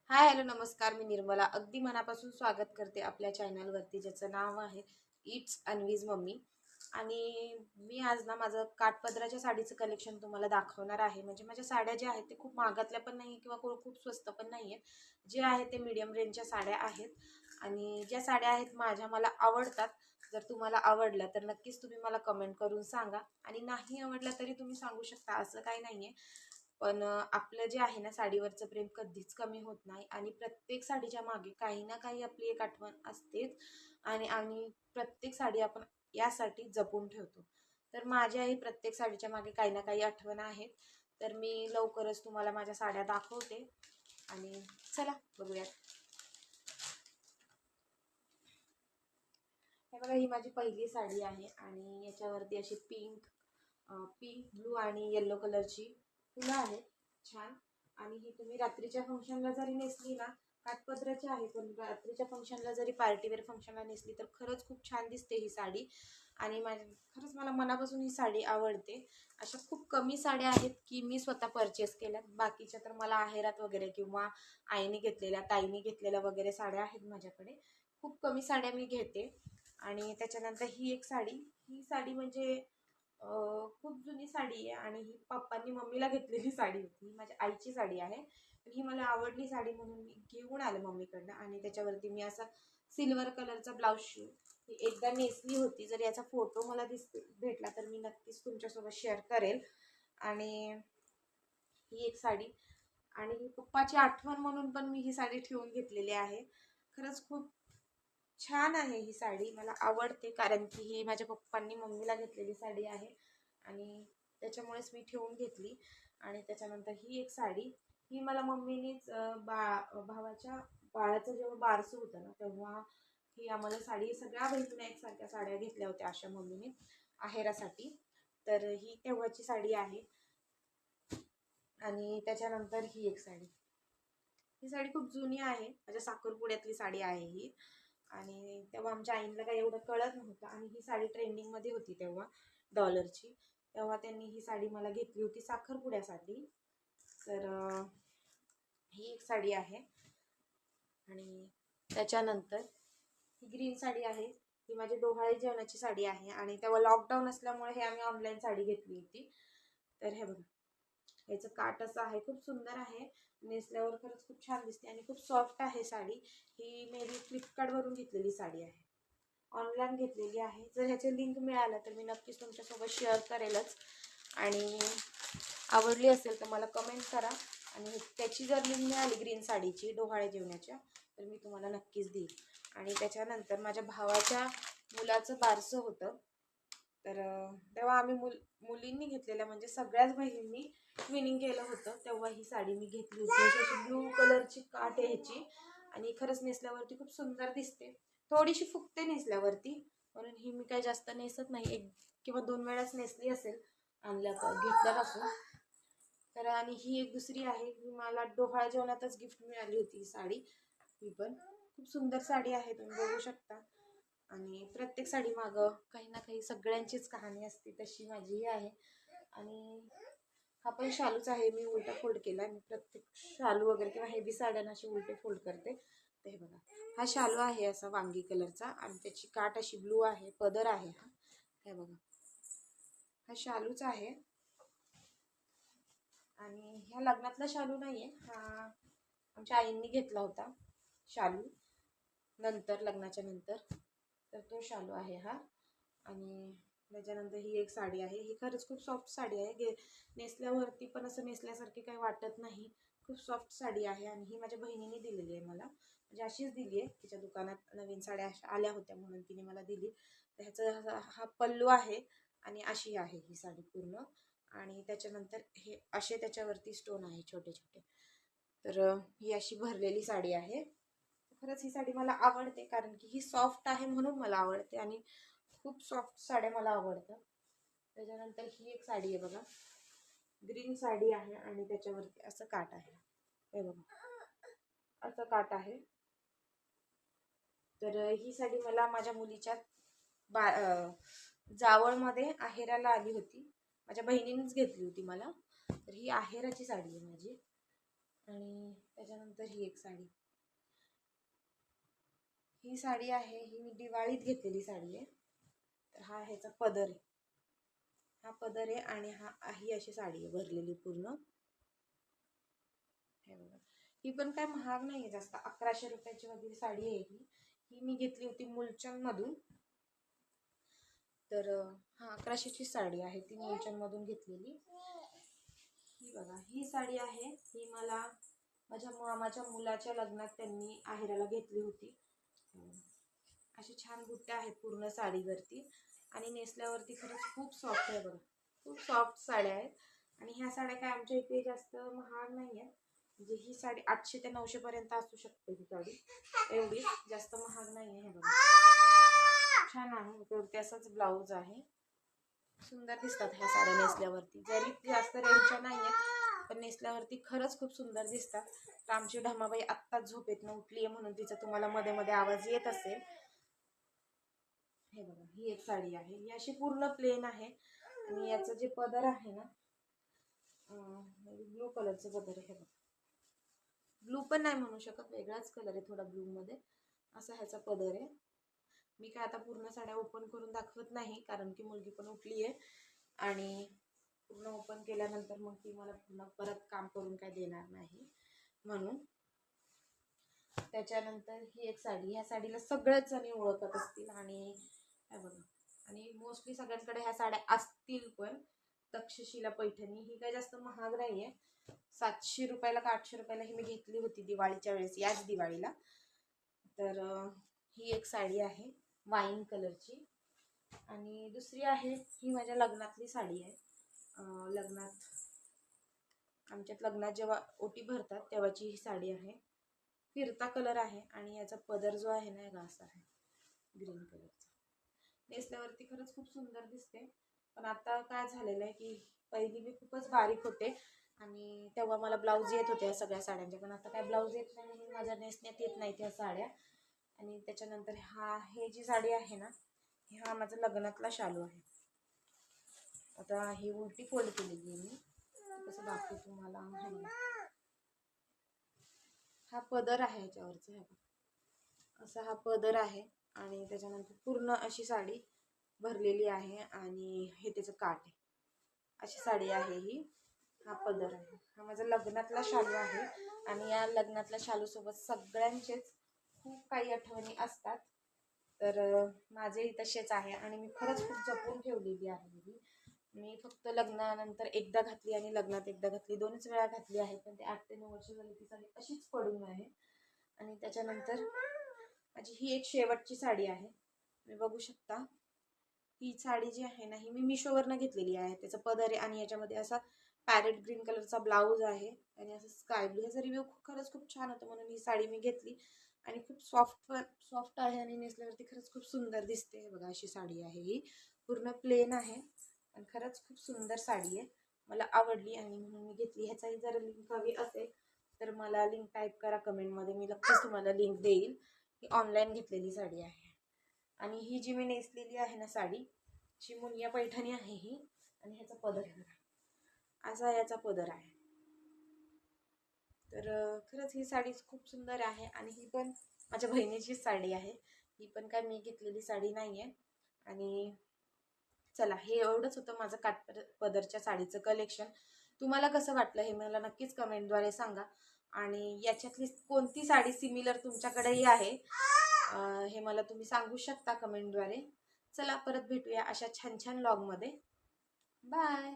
Hi hello नमस्कार. मी निर्मला अगदी मनापासून स्वागत करते आपल्या चॅनलवरती, ज्याचं नाव आहे इट्स अन्वीज मम्मी. आणि मी आज ना माझं काठपदराच्या साडीचं कलेक्शन तुम्हाला दाखवणार आहे. म्हणजे माझ्या साड्या ज्या आहेत ते खूप महागातल्या पण नाही किंवा खूप स्वस्त पण नाही आहेत. जे आहे ते मीडियम रेंजच्या साड्या आहेत. आणि ज्या साड्या आहेत मला आवडतात. जर तुम्हाला आवडलं तर नक्कीच तुम्ही मला कमेंट करून सांगा, आणि नाही आवडलं तरी तुम्ही सांगू शकता, असं काही नाही आहे. पण आपलं जे आहे ना, साडीवरचं प्रेम कधीच कमी होत नाही, आणि प्रत्येक साडीच्या मागे काही ना काही आपली एक आठवण असतेच. आणि प्रत्येक साडी आपण यासाठी जपून ठेवतो. तर माझ्याही प्रत्येक साडीच्या मागे काही ना काही आठवण आहेत. तर मी लवकरच तुम्हाला माझ्या साड्या दाखवते, आणि चला बघूयात. हे बघा, ही माझी पहिली साडी आहे, आणि याच्यावरती अशी पिंक ब्लू आणि येल्लो कलरची फुलं आहेत, छान. आणि ही तुम्ही रात्रीच्या फंक्शनला जरी नेसली ना, काठपदराची आहे, पण रात्रीच्या फंक्शनला जरी पार्टीवेअर फंक्शनला नेसली तर खरंच खूप छान दिसते ही साडी. आणि खरंच मला मनापासून ही साडी आवडते. अशा खूप कमी साड्या आहेत की मी स्वतः परचेस केल्यात. बाकीच्या तर मला आहेरात वगैरे किंवा आईने घेतलेल्या, ताईने घेतलेल्या वगैरे साड्या आहेत माझ्याकडे. खूप कमी साड्या मी घेते. आणि त्याच्यानंतर ही साडी म्हणजे खूप जुनी साडी आहे, आणि ही पप्पांनी मम्मीला घेतलेली साडी होती. ही माझ्या आईची साडी आहे, पण ही मला आवडली साडी म्हणून मी घेऊन आले मम्मीकडनं. आणि त्याच्यावरती मी असा सिल्वर कलरचा ब्लाऊज शिवून ही एकदा नेसली होती. जर याचा फोटो मला भेटला तर मी नक्कीच तुमच्यासोबत शेअर करेल. आणि ही एक साडी, आणि ही पप्पाची आठवण म्हणून पण मी ही साडी ठेवून घेतलेली आहे. खरंच खूप छान आहे ही साडी, मला आवडते, कारण की ही माझ्या पप्पांनी मम्मीला घेतलेली साडी आहे, आणि त्याच्यामुळेच मी ठेवून घेतली. आणि त्याच्यानंतर ही एक साडी, ही मला मम्मीनीच भावाच्या बाळाचं जेव्हा बारसं होतं ना, तेव्हा ही आम्हाला साडी सगळ्या बहिणींना एकसारख्या साड्या घेतल्या होत्या अशा मम्मीने आहेरासाठी. तर ही तेव्हाची साडी आहे. आणि त्याच्यानंतर ही एक साडी, ही साडी खूप जुनी आहे, माझ्या साखरपुड्यातली साडी आहे ही. आणि तेव्हा आमच्या आईला काही एवढं कळत नव्हतं, आणि ही साडी ट्रेंडिंगमध्ये होती तेव्हा, डॉलरची. तेव्हा त्यांनी ही साडी मला घेतली होती साखरपुड्यासाठी. तर ही एक साडी आहे. आणि त्याच्यानंतर ही ग्रीन साडी आहे, ही माझी डोहाळे जेवणाची साडी आहे, आणि तेव्हा लॉकडाऊन असल्यामुळे हे आम्ही ऑनलाईन साडी घेतली होती. तर हे बघा, याचं काठ असं आहे, खूप सुंदर आहे, नेसल्यावर खरंच खूप छान दिसते, आणि खूप सॉफ्ट आहे साडी. ही मे बी फ्लिपकार्टवरून घेतलेली साडी आहे, ऑनलाईन घेतलेली आहे. जर ह्याचे लिंक मिळालं तर मी नक्कीच तुमच्यासोबत शेअर करेलच. आणि आवडली असेल तर मला कमेंट करा, आणि त्याची जर लिंक मिळाली ग्रीन साडीची डोहाळे जेवणाच्या, तर मी तुम्हाला नक्कीच देईल. आणि त्याच्यानंतर माझ्या भावाच्या मुलाचं बारसं होतं, तर तेव्हा आम्ही मुलींनी घेतलेल्या, म्हणजे सगळ्याच बहिणींनी ट्विनिंग केलं होतं, तेव्हा ही साडी मी घेतली होती. अशी ब्लू कलरची काठ आहे ह्याची, आणि खरंच नेसल्यावरती खूप सुंदर दिसते. थोडीशी फुगते नेसल्यावरती, म्हणून ही मी काही जास्त नेसत नाही, 1 किंवा 2 वेळाच नेसली असेल घेतल्यापासून. तर आणि ही एक दुसरी आहे, ही मला डोहाळे जेवणातच गिफ्ट मिळाली होती ही साडी. ही पण खूप सुंदर साडी आहे, तुम्ही बघू शकता. आणि प्रत्येक साडी मागं काही ना काही सगळ्यांचीच कहाणी असते, तशी माझीही आहे. आणि हा पण शालूच आहे, मी उलटा फोल्ड केला. मी प्रत्येक शालू वगैरे किंवा हेवी साड्यांना अशी उलटे फोल्ड करते. तर हे बघा, हा शालू आहे असा वांगी कलरचा, आणि त्याची काठ अशी ब्लू आहे, पदर आहे हा. हे बघा, हा शालूच आहे. आणि ह्या लग्नातला शालू नाहीये, हा आमच्या आईंनी घेतला होता शालू नंतर, लग्नाच्या नंतर. तर तो शालू आहे हा. आणि त्याच्यानंतर ही एक साडी आहे, ही खरंच खूप सॉफ्ट साडी आहे, नेसल्यावरती पण असं नेसल्यासारखी काही वाटत नाही, खूप सॉफ्ट साडी आहे. आणि ही माझ्या बहिणीने दिलेली आहे मला, म्हणजे अशीच दिली आहे, तिच्या दुकानात नवीन साड्या आल्या होत्या म्हणून तिने मला दिली. तर ह्याचा हा पल्लू आहे, आणि अशी आहे ही साडी पूर्ण. आणि त्याच्यानंतर हे असे त्याच्यावरती स्टोन आहे छोटे छोटे. तर ही अशी भरलेली साडी आहे. खरंच ही साडी मला आवडते, कारण की ही सॉफ्ट आहे म्हणून मला आवडते, आणि खूप सॉफ्ट साड्या मला आवडतात. त्याच्यानंतर ही एक साडी आहे बघा, ग्रीन साडी आहे, आणि त्याच्यावरती असं काठ आहे, हे बघा असं काठ आहे. तर ही साडी मला माझ्या मुलीच्या जावळमध्ये आहेराला आली होती, माझ्या बहिणीनेच घेतली होती मला. तर ही आहेराची साडी आहे माझी. आणि त्याच्यानंतर ही एक साडी, ही साडी आहे, ही मी दिवाळीत घेतलेली साडी आहे. तर हा ह्याचा पदर आहे, हा पदर आहे आणि ही अशी साडी आहे भरलेली पूर्ण. हे बघा, ही पण काय महाग नाही आहे जास्त, 1100 रुपयाची वगैरे साडी आहे ही. ही मी घेतली होती मुलचंद मधून. तर हा 1100ची साडी आहे, ती मुलचंद मधून घेतलेली. ही बघा, ही साडी आहे, ही मला माझ्या मामाच्या मुलाच्या लग्नात त्यांनी आहेराला घेतली होती. अशी छान बुट्ट्या आहेत पूर्ण साडीवरती आणि नेसल्यावरती खरंच खूप सॉफ्ट आहे बघा, खूप सॉफ्ट साड्या आहेत. आणि ह्या साड्या काय आमच्या इथे जास्त महाग नाही आहेत, म्हणजे ही साडी 800 ते 900 पर्यंत असू शकते ही साडी, एवढी जास्त महाग नाही आहे. हे बघा छान आहे, वरती असाच ब्लाऊज आहे. सुंदर दिसतात ह्या साड्या नेसल्यावरती, जरी जास्त रेंजच्या नाही आहेत पण नेसल्यावरती खरंच खूप सुंदर दिसतात. तर आमची ढमाबाई आत्ताच झोपेतनं उठली आहे म्हणून तिचा तुम्हाला मध्ये मध्ये आवाज येत असेल. हे बघा, ही एक साडी आहे, ही अशी पूर्ण प्लेन आहे आणि याचं जे पदर आहे ना, ब्लू कलरचं पदर आहे. हे बघा, ब्लू पण नाही म्हणू शकत, वेगळाच कलर आहे थोडा ब्लू मध्ये, असा ह्याचा पदर आहे. मी काय आता पूर्ण साड्या ओपन करून दाखवत नाही, कारण की मुलगी पण उठली आहे आणि पूर्ण ओपन केल्यानंतर मग ती मला पूर्ण परत काम करून काय देणार नाही म्हणून. त्याच्यानंतर ही एक साडी, ह्या साडीला सगळ्याच जणी ओळखत असतील आणि काय बघा, आणि मोस्टली सगळ्यांकडे ह्या साड्या असतील पण. तक्षशिला पैठणी, ही काय जास्त महाग नाही आहे, 700 रुपयाला का 800 रुपयाला ही मी घेतली होती दिवाळीच्या वेळेस, याच दिवाळीला. तर ही एक साडी आहे वाईन कलरची. आणि दुसरी आहे ही माझ्या लग्नातली साडी आहे, आमच्यात लग्नात जेव्हा ओटी भरतात तेव्हाची ही साडी आहे. फिरता कलर आहे आणि याचा पदर जो आहे ना असा आहे ग्रीन कलरचा. नेसल्यावरती खरंच खूप सुंदर दिसते, पण आता काय झालेलं आहे की पहिली मी खूपच बारीक होते आणि तेव्हा मला ब्लाऊज येत होते या सगळ्या साड्यांचे, पण आता काय ब्लाऊज येत नाही म्हणून माझ्या नेसण्यात येत नाही त्या साड्या. आणि त्याच्यानंतर हे जी साडी आहे ना, हा माझा लग्नातला शालू आहे. आता ही उलटी फोल्ड केलेली आहे मी, कसं दाखवू तुम्हाला. हा पदर आहे ह्याच्यावरचा, हे असा हा पदर आहे आणि त्याच्यानंतर पूर्ण अशी साडी भरलेली आहे आणि हे त्याचं काठ आहे, अशी साडी आहे ही. हा पदर आहे, हा माझा लग्नातला शालू आहे आणि या लग्नातल्या शालूसोबत सगळ्यांचेच खूप काही आठवणी असतात. तर माझेही तसेच आहे आणि मी खरंच खूप जपून ठेवलेली आहे ही. मी फक्त लग्नानंतर एकदा घातली आणि लग्नात एकदा घातली, 2च वेळा घातली आहे, पण ते 8 ते 9 वर्ष झाली ती साडी अशीच पडून आहे. आणि त्याच्यानंतर माझी ही एक शेवटची साडी आहे, तुम्ही बघू शकता. ही साडी जी आहे ना, ही मी मिशोवरनं घेतलेली आहे. त्याचा पदर आहे आणि याच्यामध्ये असा पॅरेट ग्रीन कलरचा ब्लाऊज आहे आणि असं स्काय ब्लू. ह्याचा रिव्ह्यू खरंच खूप छान होता म्हणून ही साडी मी घेतली आणि खूप सॉफ्ट आहे आणि नेसल्यावरती खरंच खूप सुंदर दिसते. बघा अशी साडी आहे, ही पूर्ण प्लेन आहे आणि खरंच खूप सुंदर साडी आहे, मला आवडली आणि म्हणून मी घेतली. ह्याचाही जर लिंक हवी असेल तर मला लिंक टाईप करा कमेंटमध्ये, मी नक्कीच तुम्हाला लिंक देईल. ही ऑनलाईन घेतलेली साडी आहे आणि ही जी मी नेसलेली आहे ना साडी, मुनिया पैठणी आहे ही आणि ह्याचा पदर आहे बघा, असा याचा पदर आहे. तर खरंच ही साडी खूप सुंदर आहे आणि ही पण माझ्या बहिणीचीच साडी आहे, ही पण काय मी घेतलेली साडी नाही आहे. आणि चला, हे एवढंच होतं माझं काठपदरच्या साडीचं कलेक्शन. तुम्हाला कसं वाटलं हे मला नक्कीच कमेंटद्वारे सांगा आणि याच्यातली कोणती साडी सिमिलर तुमच्याकडेही आहे हे मला तुम्ही सांगू शकता कमेंटद्वारे. चला, परत भेटूया अशा छान छान व्लॉगमध्ये. बाय.